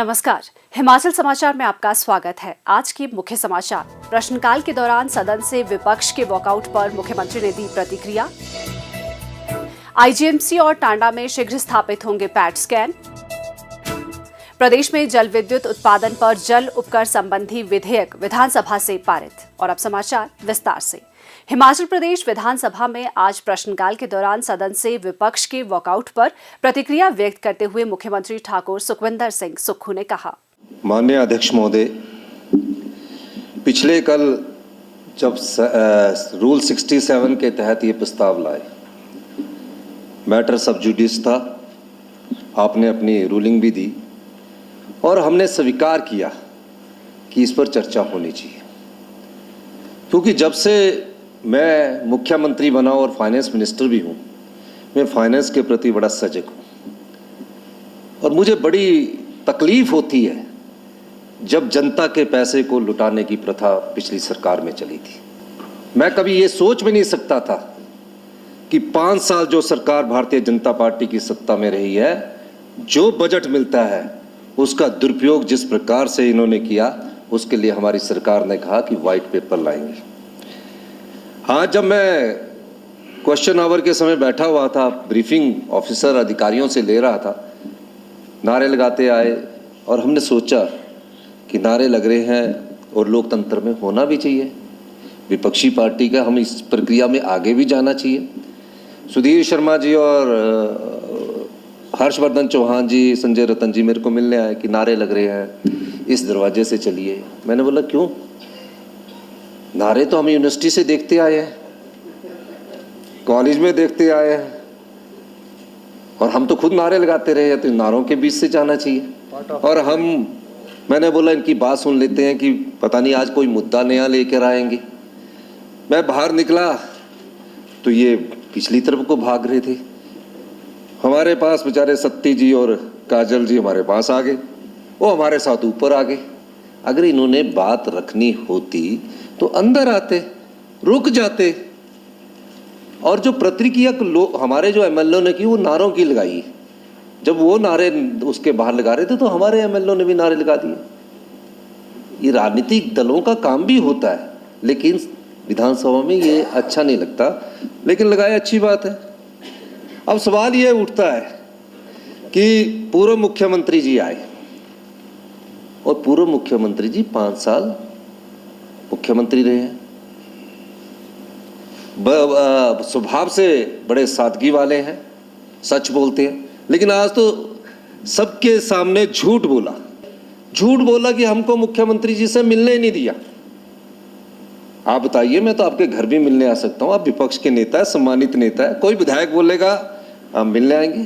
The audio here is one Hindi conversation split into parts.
नमस्कार, हिमाचल समाचार में आपका स्वागत है। आज की मुख्य समाचार। प्रश्नकाल के दौरान सदन से विपक्ष के वॉकआउट पर मुख्यमंत्री ने दी प्रतिक्रिया। आईजीएमसी और टांडा में शीघ्र स्थापित होंगे पैट स्कैन। प्रदेश में जल विद्युत उत्पादन पर जल उपकर संबंधी विधेयक विधानसभा से पारित। और अब समाचार विस्तार से। हिमाचल प्रदेश विधानसभा में आज प्रश्नकाल के दौरान सदन से विपक्ष के वॉकआउट पर प्रतिक्रिया व्यक्त करते हुए मुख्यमंत्री ठाकुर सुखविंदर सिंह सुक्खू ने कहा, माननीय अध्यक्ष महोदय, पिछले कल जब रूल 67 के तहत ये प्रस्ताव लाए, मैटर सब जुडिस था, आपने अपनी रूलिंग भी दी और हमने स्वीकार किया कि इस पर चर्चा होनी चाहिए, क्योंकि जब से मैं मुख्यमंत्री बना और फाइनेंस मिनिस्टर भी हूँ, मैं फाइनेंस के प्रति बड़ा सजग हूँ और मुझे बड़ी तकलीफ होती है जब जनता के पैसे को लुटाने की प्रथा पिछली सरकार में चली थी। मैं कभी ये सोच भी नहीं सकता था कि 5 साल जो सरकार भारतीय जनता पार्टी की सत्ता में रही है, जो बजट मिलता है उसका दुरुपयोग जिस प्रकार से इन्होंने किया, उसके लिए हमारी सरकार ने कहा कि व्हाइट पेपर लाएंगे। आज जब मैं क्वेश्चन आवर के समय बैठा हुआ था, ब्रीफिंग ऑफिसर अधिकारियों से ले रहा था, नारे लगाते आए और हमने सोचा कि नारे लग रहे हैं और लोकतंत्र में होना भी चाहिए, विपक्षी पार्टी का हम इस प्रक्रिया में आगे भी जाना चाहिए। सुधीर शर्मा जी और हर्षवर्धन चौहान जी, संजय रतन जी मेरे को मिलने आए कि नारे लग रहे हैं, इस दरवाजे से चलिए। मैंने बोला क्यों? नारे तो हम यूनिवर्सिटी से देखते आए हैं, कॉलेज में देखते आए हैं और हम तो खुद नारे लगाते रहे हैं, तो नारों के बीच से जाना चाहिए। और मैंने बोला इनकी बात सुन लेते हैं कि पता नहीं आज कोई मुद्दा नया लेकर आएंगे। मैं बाहर निकला तो ये पिछली तरफ को भाग रहे थे। हमारे पास बेचारे सत्ती जी और काजल जी हमारे पास आ गए, वो हमारे साथ ऊपर आ गए। अगर इन्होंने बात रखनी होती तो अंदर आते, रुक जाते। और जो प्रतिक्रिया हमारे जो एमएलए ने की, वो नारों की लगाई। जब वो नारे उसके बाहर लगा रहे थे तो हमारे एमएलए ने भी नारे लगा दिए। ये राजनीतिक दलों का काम भी होता है, लेकिन विधानसभा में ये अच्छा नहीं लगता, लेकिन लगाए अच्छी बात है। अब सवाल ये उठता है कि पूर्व मुख्यमंत्री जी आए और पूर्व मुख्यमंत्री जी 5 साल मुख्यमंत्री रहे हैं, स्वभाव से बड़े सादगी वाले हैं, सच बोलते हैं, लेकिन आज तो सबके सामने झूठ बोला कि हमको मुख्यमंत्री जी से मिलने नहीं दिया। आप बताइए, मैं तो आपके घर भी मिलने आ सकता हूँ, आप विपक्ष के नेता है, सम्मानित नेता है, कोई विधायक बोलेगा हम मिलने आएंगे,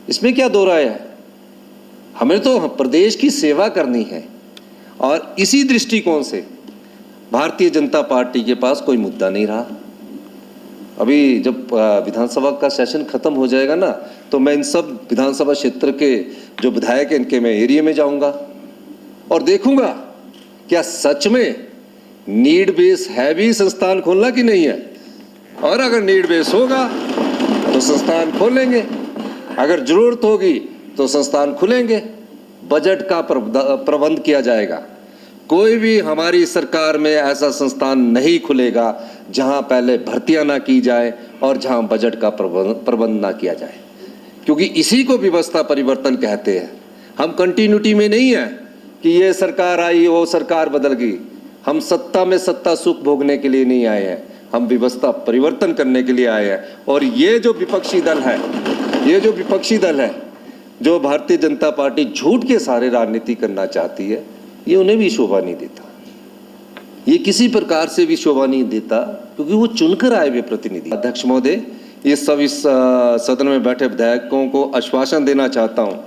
इसमें क्या दो राय है? हमें तो प्रदेश की सेवा करनी है और इसी दृष्टिकोण से भारतीय जनता पार्टी के पास कोई मुद्दा नहीं रहा। अभी जब विधानसभा का सेशन खत्म हो जाएगा ना, तो मैं इन सब विधानसभा क्षेत्र के जो विधायक हैं, इनके मैं एरिया में जाऊंगा और देखूंगा क्या सच में नीड बेस है भी संस्थान खोलना कि नहीं है। और अगर नीड बेस होगा तो संस्थान खोलेंगे, अगर जरूरत होगी तो संस्थान खुलेंगे। बजट का प्रबंध किया जाएगा। कोई भी हमारी सरकार में ऐसा संस्थान नहीं खुलेगा जहां पहले भर्तियां ना की जाए और जहां बजट का प्रबंध ना किया जाए, क्योंकि इसी को व्यवस्था परिवर्तन कहते हैं। हम कंटिन्यूटी में नहीं है कि ये सरकार आई, वो सरकार बदल गई। हम सत्ता में सत्ता सुख भोगने के लिए नहीं आए हैं, हम व्यवस्था परिवर्तन करने के लिए आए हैं। और ये जो विपक्षी दल है, जो भारतीय जनता पार्टी झूठ के सारे राजनीति करना चाहती है, ये उन्हें भी शोभा नहीं देता, ये किसी प्रकार से भी शोभा नहीं देता, क्योंकि वो चुनकर आए हुए प्रतिनिधि। अध्यक्ष महोदय, ये सब इस सदन में बैठे विधायकों को आश्वासन देना चाहता हूँ,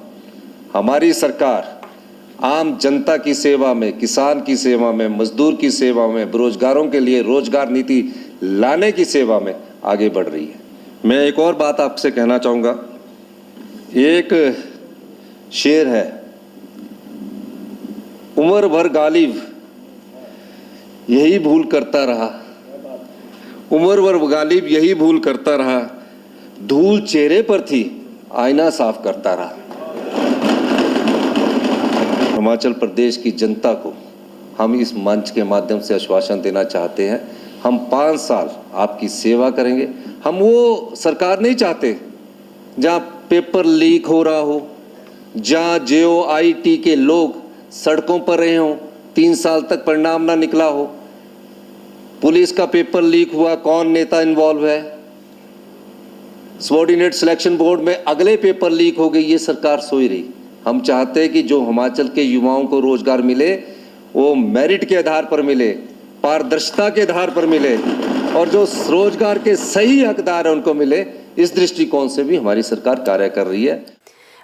हमारी सरकार आम जनता की सेवा में, किसान की सेवा में, मजदूर की सेवा में, बेरोजगारों के लिए रोजगार नीति लाने की सेवा में आगे बढ़ रही है। मैं एक और बात आपसे कहना चाहूँगा, एक शेर है, उम्र भर गालिब यही भूल करता रहा, उम्र भर गालिब यही भूल करता रहा, धूल चेहरे पर थी आईना साफ करता रहा। हिमाचल प्रदेश की जनता को हम इस मंच के माध्यम से आश्वासन देना चाहते हैं, हम 5 साल आपकी सेवा करेंगे। हम वो सरकार नहीं चाहते जहाँ पेपर लीक हो रहा हो, जहाँ JOIT के लोग सड़कों पर रहे हों, 3 साल तक परिणाम ना निकला हो, पुलिस का पेपर लीक हुआ, कौन नेता इन्वॉल्व है, सबऑर्डिनेट सिलेक्शन बोर्ड में अगले पेपर लीक हो गई, ये सरकार सोई रही। हम चाहते हैं कि जो हिमाचल के युवाओं को रोजगार मिले वो मेरिट के आधार पर मिले, पारदर्शिता के आधार पर मिले, और जो रोजगार के सही हकदार हैं उनको मिले। इस दृष्टिकोण से भी हमारी सरकार कार्य कर रही है।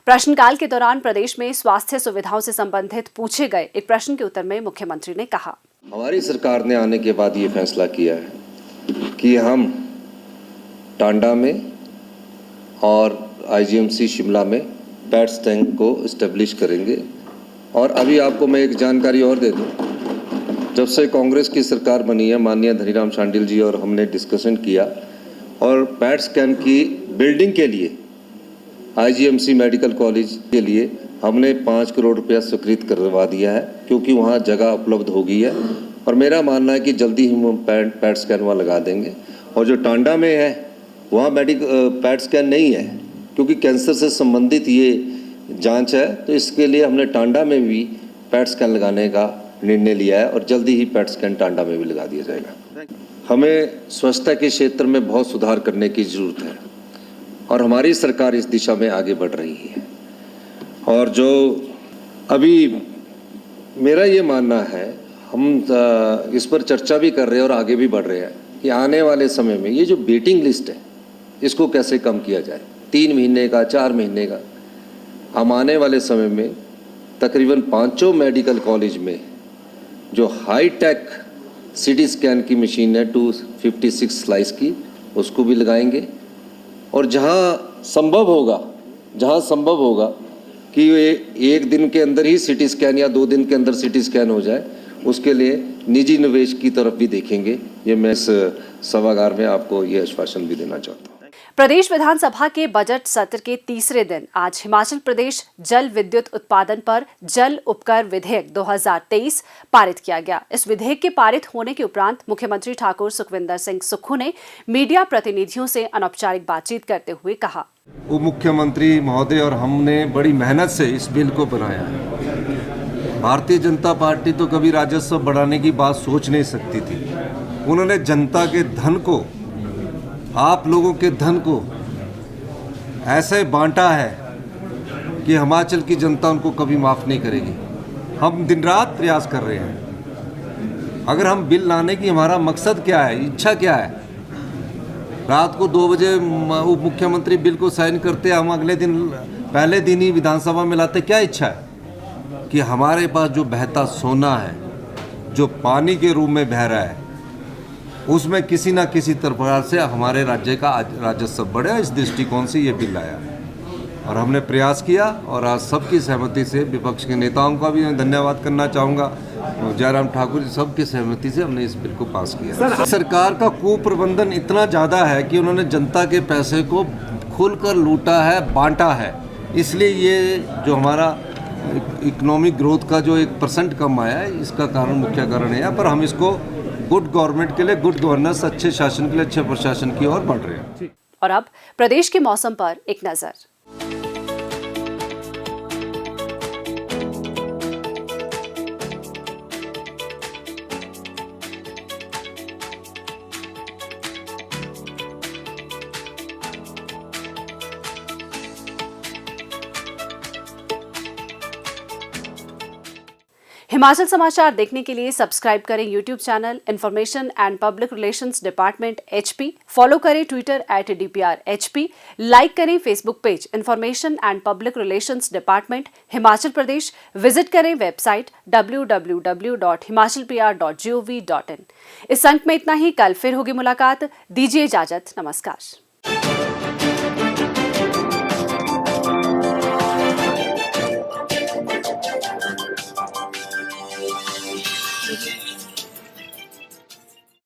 प्रश्नकाल के दौरान प्रदेश में स्वास्थ्य सुविधाओं से संबंधित पूछे गए एक प्रश्न के उत्तर में मुख्यमंत्री ने कहा, हमारी सरकार ने आने के बाद ये फैसला किया है कि हम टांडा में और IGMC शिमला में पैट्स टैंक को इस्टेब्लिश करेंगे। और अभी आपको मैं एक जानकारी और दे दूं, जब से कांग्रेस की सरकार बनी है, माननीय धनीराम शांडिल जी और हमने डिस्कशन किया और पैट स्कैन की बिल्डिंग के लिए IGMC मेडिकल कॉलेज के लिए हमने 5 करोड़ रुपया स्वीकृत करवा दिया है, क्योंकि वहाँ जगह उपलब्ध हो गई है। और मेरा मानना है कि जल्दी ही हम पैट स्कैन वहाँ लगा देंगे। और जो टांडा में है वहाँ पैट स्कैन नहीं है, क्योंकि कैंसर से संबंधित ये जांच है, तो इसके लिए हमने टांडा में भी पैट स्कैन लगाने का निर्णय लिया है और जल्दी ही पैट स्कैन टांडा में भी लगा दिया जाएगा। हमें स्वच्छता के क्षेत्र में बहुत सुधार करने की ज़रूरत है और हमारी सरकार इस दिशा में आगे बढ़ रही है। और जो अभी मेरा ये मानना है, हम इस पर चर्चा भी कर रहे हैं और आगे भी बढ़ रहे हैं कि आने वाले समय में ये जो वेटिंग लिस्ट है इसको कैसे कम किया जाए, 3 महीने का, 4 महीने का। हम आने वाले समय में तकरीबन 5 मेडिकल कॉलेज में जो हाई टेक CT स्कैन की मशीन है 256 स्लाइस की, उसको भी लगाएंगे। और जहाँ संभव होगा कि ये 1 दिन के अंदर ही CT स्कैन या 2 दिन के अंदर CT स्कैन हो जाए, उसके लिए निजी निवेश की तरफ भी देखेंगे। ये मैं इस सभागार में आपको ये आश्वासन भी देना चाहता हूँ। प्रदेश विधानसभा के बजट सत्र के तीसरे दिन आज हिमाचल प्रदेश जल विद्युत उत्पादन पर जल उपकर विधेयक 2023 पारित किया गया। इस विधेयक के पारित होने के उपरांत मुख्यमंत्री ठाकुर सुखविंदर सिंह सुक्खू ने मीडिया प्रतिनिधियों से अनौपचारिक बातचीत करते हुए कहा, उप मुख्यमंत्री महोदय और हमने बड़ी मेहनत से इस बिल को बनाया है। भारतीय जनता पार्टी तो कभी राजस्व बढ़ाने की बात सोच नहीं सकती थी। उन्होंने जनता के धन को, आप लोगों के धन को ऐसे बांटा है कि हिमाचल की जनता उनको कभी माफ़ नहीं करेगी। हम दिन रात प्रयास कर रहे हैं। अगर हम बिल लाने की हमारा मकसद क्या है, इच्छा क्या है, रात को 2 बजे उप मुख्यमंत्री बिल को साइन करते, हम अगले दिन पहले दिन ही विधानसभा में लाते, क्या इच्छा है कि हमारे पास जो बहता सोना है, जो पानी के रूप में बह रहा है, उसमें किसी ना किसी प्रकार से हमारे राज्य का राजस्व बढ़े। इस दृष्टिकोण से ये बिल आया और हमने प्रयास किया और आज सबकी सहमति से, विपक्ष के नेताओं का भी मैं धन्यवाद करना चाहूँगा, जयराम ठाकुर जी, सबकी सहमति से हमने इस बिल को पास किया। सरकार का कुप्रबंधन इतना ज़्यादा है कि उन्होंने जनता के पैसे को खुलकर लूटा है, बांटा है। इसलिए ये जो हमारा इकोनॉमिक ग्रोथ का जो 1% कम आया है, इसका कारण, मुख्य कारण है। पर हम इसको गुड गवर्नमेंट के लिए, गुड गवर्नेंस, अच्छे शासन के लिए, अच्छे प्रशासन की ओर बढ़ रहे हैं। और अब प्रदेश के मौसम पर एक नजर। हिमाचल समाचार देखने के लिए सब्सक्राइब करें YouTube channel information and public relations department HP, follow करें ट्विटर @DPRHP, लाइक करें Facebook page information and public relations department Himachal Pradesh, visit करें वेबसाइट www.himachalpr.gov.in। इस अंक में इतना ही, कल फिर होगी मुलाकात। दीजिए इजाजत, नमस्कार।